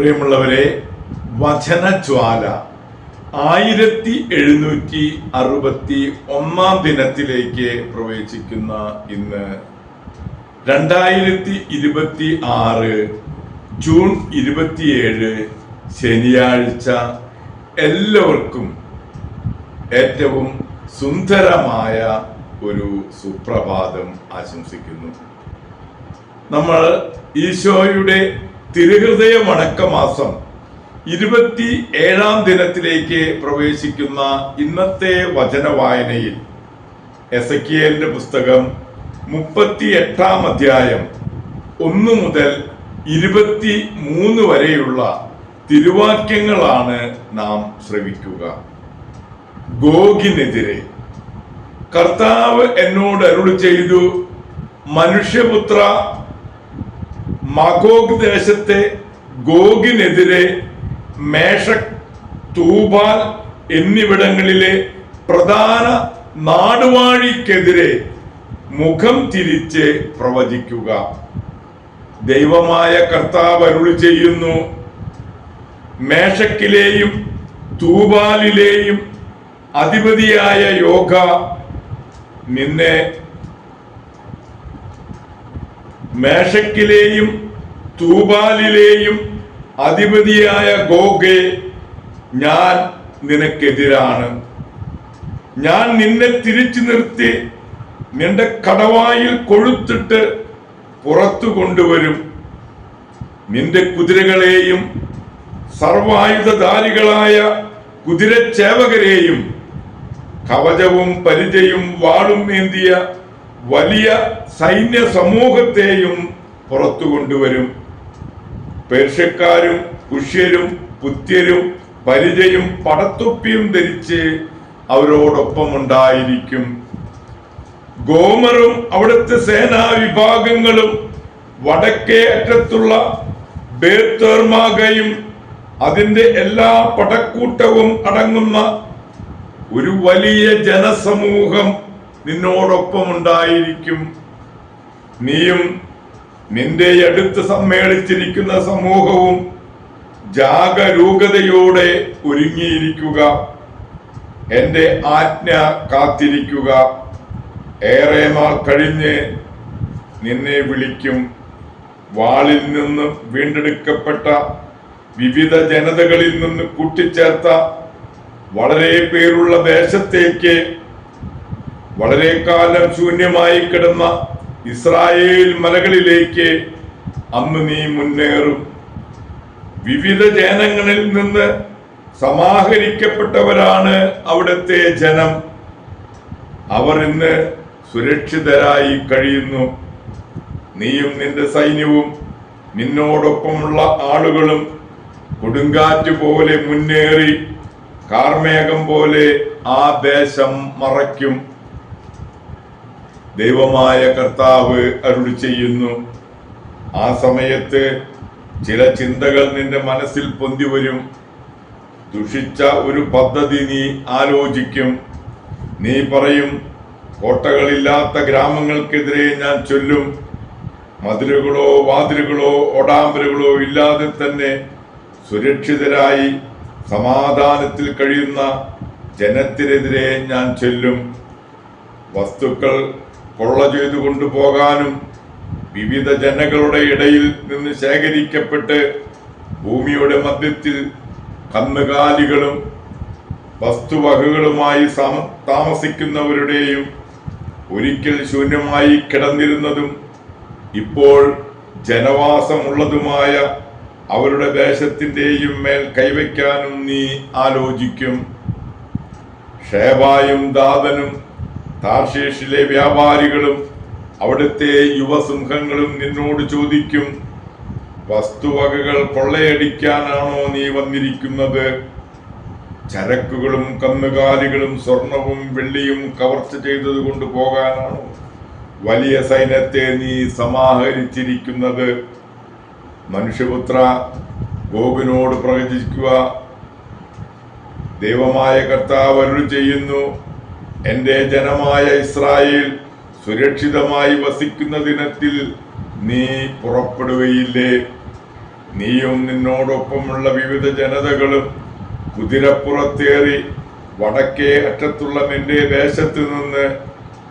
പ്രിയമുള്ളവരെ, വചനജ്വാല 1761 ദിനത്തിലേക്ക് പ്രവേശിക്കുന്ന ഇന്ന് 2026 ജൂൺ 27 ശനിയാഴ്ച എല്ലാവർക്കും ഏറ്റവും സുന്ദരമായ ഒരു സുപ്രഭാതം ആശംസിക്കുന്നു. നമ്മൾ ഈശോയുടെ തിരുഹൃദയ വണക്കമാസം 27 ദിനത്തിലേക്ക് പ്രവേശിക്കുന്ന ഇന്നത്തെ വചന വായനയിൽ എസെക്കിയേലിന്റെ പുസ്തകം 38 അധ്യായം 1 മുതൽ 23 വരെയുള്ള തിരുവാക്യങ്ങളാണ് നാം ശ്രവിക്കുക. ഗോഗിനെതിരെ കർത്താവ് എന്നോട് അരുളി ചെയ്തു, മനുഷ്യപുത്ര, മഗോഗ് ദേശത്തെ ഗോഗിനെതിരെ മേഷക്, തൂബാൽ എന്നിവിടങ്ങളിലെ പ്രധാന നാടുവാഴിക്കെതിരെ മുഖം തിരിച്ച് പ്രവചിക്കുക. ദൈവമായ കർത്താവ് അരുളി ചെയ്യുന്നു, മേഷക്കിലെയും തൂബാലിലെയും അധിപതിയായ യോഗ നിന്നെ മേഷക്കിലെയും തൂബാലിലെയും അധിപതിയായ ഗോഗേ, ഞാൻ നിനക്കെതിരാണ്. ഞാൻ നിന്നെ തിരിച്ചു നിർത്തി നിന്റെ കടവായിൽ കൊഴുത്തിട്ട് പുറത്തു കൊണ്ടുവരും. നിന്റെ കുതിരകളെയും സർവായുധധാരികളായ കുതിരച്ചേവകരെയും കവചവും പരിചയും വാളും ഏന്തിയ വലിയ സൈന്യ സമൂഹത്തെയും പുറത്തു കൊണ്ടുവരും. പേർഷ്യക്കാരും കുഷ്യരും പുത്യരും പരിചയും പടത്തൊപ്പിയും ധരിച്ച് അവരോടൊപ്പം ഉണ്ടായിരിക്കും. ഗോമറും അവിടുത്തെ സേനാ വിഭാഗങ്ങളും വടക്കേ അറ്റത്തുള്ള ബേത്ത്ർമാഗയും അതിന്റെ എല്ലാ പടക്കൂട്ടവും അടങ്ങുന്ന ഒരു വലിയ ജനസമൂഹം നിന്നോടൊപ്പം ഉണ്ടായിരിക്കും. നീയും നിന്റെ അടുത്ത് സമ്മേളിച്ചിരിക്കുന്ന സമൂഹവും ജാഗരൂകതയോടെ ഒരുങ്ങിയിരിക്കുക. എന്റെ ആജ്ഞ കാത്തിരിക്കുക. ഏറെ നാൾ കഴിഞ്ഞ് നിന്നെ വിളിക്കും. വാളിൽ നിന്ന് വീണ്ടെടുക്കപ്പെട്ട വിവിധ ജനതകളിൽ നിന്ന് കൂട്ടിച്ചേർത്ത വളരെ പേരുള്ള ദേശത്തേക്ക്, വളരെ കാലം ശൂന്യമായി കിടന്ന ഇസ്രായേൽ മലകളിലേക്ക് അന്ന് നീ മുന്നേറും. വിവിധ ജനങ്ങളിൽ നിന്ന് സമാഹരിക്കപ്പെട്ടവരാണ് അവിടുത്തെ ജനം. അവർ ഇന്ന് സുരക്ഷിതരായി കഴിയുന്നു. നീയും നിന്റെ സൈന്യവും നിന്നോടൊപ്പമുള്ള ആളുകളും കൊടുങ്കാറ്റ് പോലെ മുന്നേറി കാർമേഘം പോലെ ആ ദേശം മറയ്ക്കും. ദൈവമായ കർത്താവ് അരുളി ചെയ്യുന്നു, ആ സമയത്ത് ചില ചിന്തകൾ നിന്റെ മനസ്സിൽ പൊന്തി വരും. ദുഷിച്ച ഒരു പദ്ധതി നീ ആലോചിക്കും. നീ പറയും, കോട്ടകളില്ലാത്ത ഗ്രാമങ്ങൾക്കെതിരെ ഞാൻ ചൊല്ലും. മതിലുകളോ വാതിലുകളോ ഓടാമ്പലുകളോ ഇല്ലാതെ തന്നെ സുരക്ഷിതരായി സമാധാനത്തിൽ കഴിയുന്ന ജനത്തിനെതിരെ ഞാൻ ചൊല്ലും. വസ്തുക്കൾ കൊള്ള ചെയ്തു കൊണ്ടുപോകാനും വിവിധ ജനങ്ങളുടെ ഇടയിൽ നിന്ന് ശേഖരിക്കപ്പെട്ട് ഭൂമിയുടെ മധ്യത്തിൽ കന്നുകാലികളും വസ്തുവകകളുമായി താമസിക്കുന്നവരുടെയും ഒരിക്കൽ ശൂന്യമായി കിടന്നിരുന്നതും ഇപ്പോൾ ജനവാസമുള്ളതുമായ അവരുടെ ദേശത്തിന്റെയും മേൽ കൈവയ്ക്കാനും നീ ആലോചിക്കും. ഷേബായും ദാദനും താർശീഷിലെ വ്യാപാരികളും അവിടുത്തെ യുവസിംഹങ്ങളും നിന്നോട് ചോദിക്കും, വസ്തുവകകൾ കൊള്ളയടിക്കാനാണോ നീ വന്നിരിക്കുന്നത്? ചരക്കുകളും കന്നുകാലികളും സ്വർണവും വെള്ളിയും കവർച്ച ചെയ്തത് കൊണ്ട് പോകാനാണോ വലിയ സൈന്യത്തെ നീ സമാഹരിച്ചിരിക്കുന്നത്? മനുഷ്യപുത്ര, ഗോഗിനോട് പ്രവചിക്കുക. ദൈവമായ കർത്താവ് അരുളി ചെയ്യുന്നു, എന്റെ ജനമായ ഇസ്രായേൽ സുരക്ഷിതമായി വസിക്കുന്ന ദിനത്തിൽ നീ പുറപ്പെടുകയില്ലേ? നീയും നിന്നോടൊപ്പമുള്ള വിവിധ ജനതകളും കുതിരപ്പുറത്തേറി വടക്കേ അറ്റത്തുള്ള നിന്റെ ദേശത്ത് നിന്ന്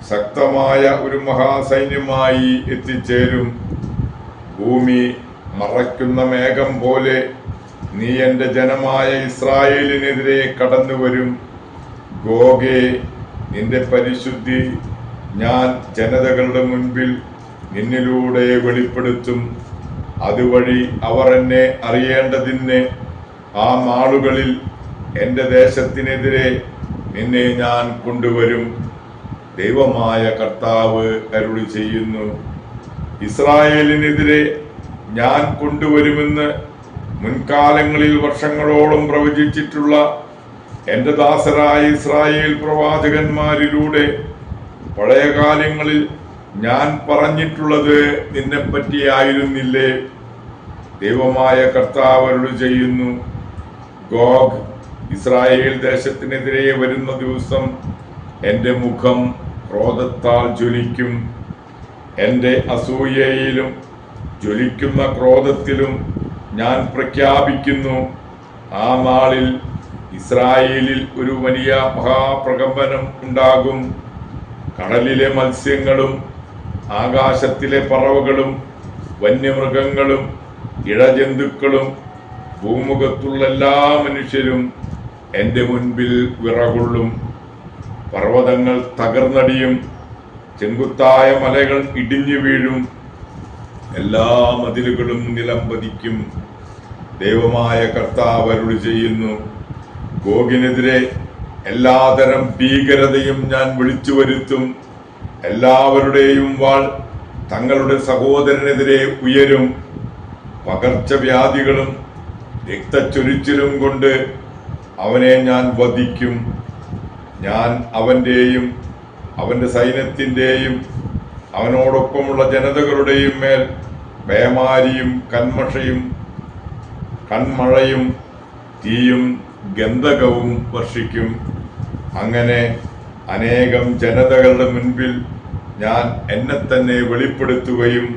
ശക്തമായ ഒരു മഹാസൈന്യമായി എത്തിച്ചേരും. ഭൂമി മറയ്ക്കുന്ന മേഘം പോലെ നീ എൻ്റെ ജനമായ ഇസ്രായേലിനെതിരെ കടന്നു വരും. ഗോഗേ, നിന്റെ പരിശുദ്ധി ഞാൻ ജനതകളുടെ മുൻപിൽ നിന്നിലൂടെ വെളിപ്പെടുത്തും. അതുവഴി അവർ എന്നെ അറിയേണ്ടതിന് ആ നാളുകളിൽ എൻ്റെ ദേശത്തിനെതിരെ നിന്നെ ഞാൻ കൊണ്ടുവരും. ദൈവമായ കർത്താവ് അരുളി ചെയ്യുന്നു. ഇസ്രായേലിനെതിരെ ഞാൻ കൊണ്ടുവരുമെന്ന് മുൻകാലങ്ങളിൽ വർഷങ്ങളോളം പ്രവചിച്ചിട്ടുള്ള എൻ്റെ ദാസരായ ഇസ്രായേൽ പ്രവാചകന്മാരിലൂടെ പഴയകാലങ്ങളിൽ ഞാൻ പറഞ്ഞിട്ടുള്ളത് നിന്നെപ്പറ്റിയായിരുന്നില്ലേ? ദൈവമായ കർത്താവ് അരുളി ചെയ്യുന്നു. ഗോഗ് ഇസ്രായേൽ ദേശത്തിനെതിരെ വരുന്ന ദിവസം എൻ്റെ മുഖം ക്രോധത്താൽ ജ്വലിക്കും. എൻ്റെ അസൂയയിലും ജ്വലിക്കുന്ന ക്രോധത്തിലും ഞാൻ പ്രഖ്യാപിക്കുന്നു, ആ നാളിൽ ഇസ്രായേലിൽ ഒരു വലിയ മഹാപ്രകമ്പനം ഉണ്ടാകും. കടലിലെ മത്സ്യങ്ങളും ആകാശത്തിലെ പറവകളും വന്യമൃഗങ്ങളും ഇഴജന്തുക്കളും ഭൂമുഖത്തുള്ള എല്ലാ മനുഷ്യരും എൻ്റെ മുൻപിൽ വിറകൊള്ളും. പർവ്വതങ്ങൾ തകർന്നടിയും, ചെങ്കുത്തായ മലകൾ ഇടിഞ്ഞു വീഴും, എല്ലാ മതിലുകളും നിലംപതിക്കും. ദൈവമായ കർത്താവ് അരുളി ചെയ്യുന്നു. ഗോഗിനെതിരെ എല്ലാതരം ഭീകരതയും ഞാൻ വിളിച്ചു വരുത്തും. എല്ലാവരുടെയും വാൾ തങ്ങളുടെ സഹോദരനെതിരെ ഉയരും. പകർച്ചവ്യാധികളും രക്തച്ചൊരിച്ചിലും കൊണ്ട് അവനെ ഞാൻ വധിക്കും. ഞാൻ അവൻ്റെയും അവൻ്റെ സൈന്യത്തിൻ്റെയും അവനോടൊപ്പമുള്ള ജനതകളുടെയും മേൽ പേമാരിയും കൺമഴയും തീയും ഗന്ധകവും വർഷിക്കും. അങ്ങനെ അനേകം ജനതകളുടെ മുൻപിൽ ഞാൻ എന്നെ തന്നെ വെളിപ്പെടുത്തുകയും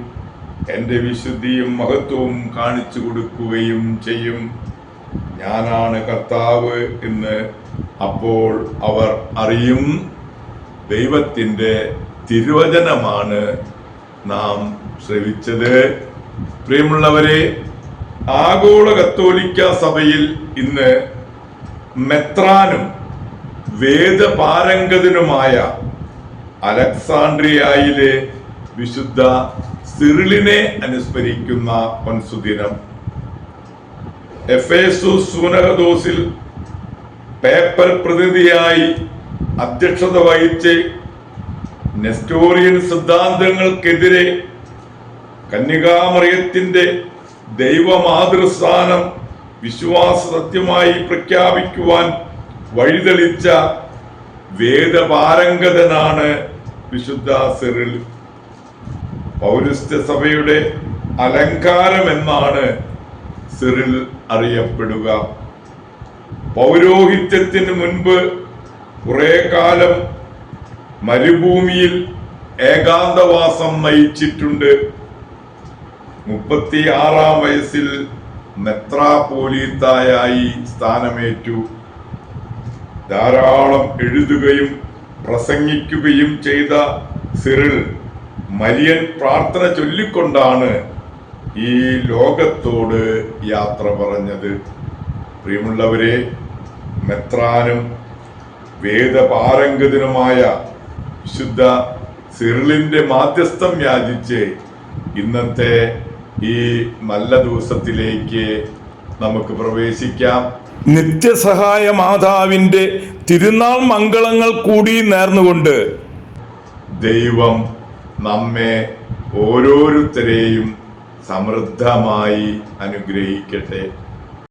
എൻ്റെ വിശുദ്ധിയും മഹത്വവും കാണിച്ചു കൊടുക്കുകയും ചെയ്യും. ഞാനാണ് കർത്താവ് എന്ന് അപ്പോൾ അവർ അറിയും. ദൈവത്തിൻ്റെ തിരുവചനമാണ് നാം ശ്രവിച്ചത്. പ്രിയമുള്ളവരെ, ആഗോള കത്തോലിക്ക സഭയിൽ ഇന്ന് മെത്രാനും വേദപാരംഗതനുമായ അലക്സാണ്ട്രിയയിലെ വിശുദ്ധ സിറിലിനെ അനുസ്മരിക്കുന്ന പൊൻസുദിനം. എഫേസുസ് സൂനഹദോസിൽ പേപ്പർ പ്രതിനിധിയായി അധ്യക്ഷത വഹിച്ച് നെസ്റ്റോറിയൻ സിദ്ധാന്തങ്ങൾക്കെതിരെ കന്യകാമറിയത്തിന്റെ ദൈവമാതൃസ്ഥാനം വിശ്വാസ സത്യമായി പ്രഖ്യാപിക്കുവാൻ വഴിതെളിച്ച വേദപാരംഗതനാണ് വിശുദ്ധ സിറിൽ. പൗരസ്ത്യ സഭയുടെ അലങ്കാരമെന്നാണ് സിറിൽ അറിയപ്പെടുക. പൗരോഹിത്യത്തിന് മുൻപ് കുറെ കാലം മരുഭൂമിയിൽ ഏകാന്തവാസം നയിച്ചിട്ടുണ്ട്. 36-ാം വയസ്സിൽ മെത്രാപ്പോലീത്തായായി സ്ഥാനമേറ്റു. ധാരാളം എഴുതുകയും പ്രസംഗിക്കുകയും ചെയ്ത സിറിൽ മരിയൻ പ്രാർത്ഥന ചൊല്ലിക്കൊണ്ടാണ് ഈ ലോകത്തോട് യാത്ര പറഞ്ഞത്. പ്രിയമുള്ളവരെ, മെത്രാനും വേദപാരംഗതനുമായ വിശുദ്ധ സിറിലിന്റെ മാധ്യസ്ഥം യാചിച്ച് ഇന്നത്തെ ഈ നല്ല ദിവസത്തിലേക്ക് നമുക്ക് പ്രവേശിക്കാം. നിത്യസഹായ മാതാവിന്റെ തിരുനാൾ മംഗളങ്ങൾ കൂടി നേർന്നുകൊണ്ട് ദൈവം നമ്മെ ഓരോരുത്തരെയും സമൃദ്ധമായി അനുഗ്രഹിക്കട്ടെ.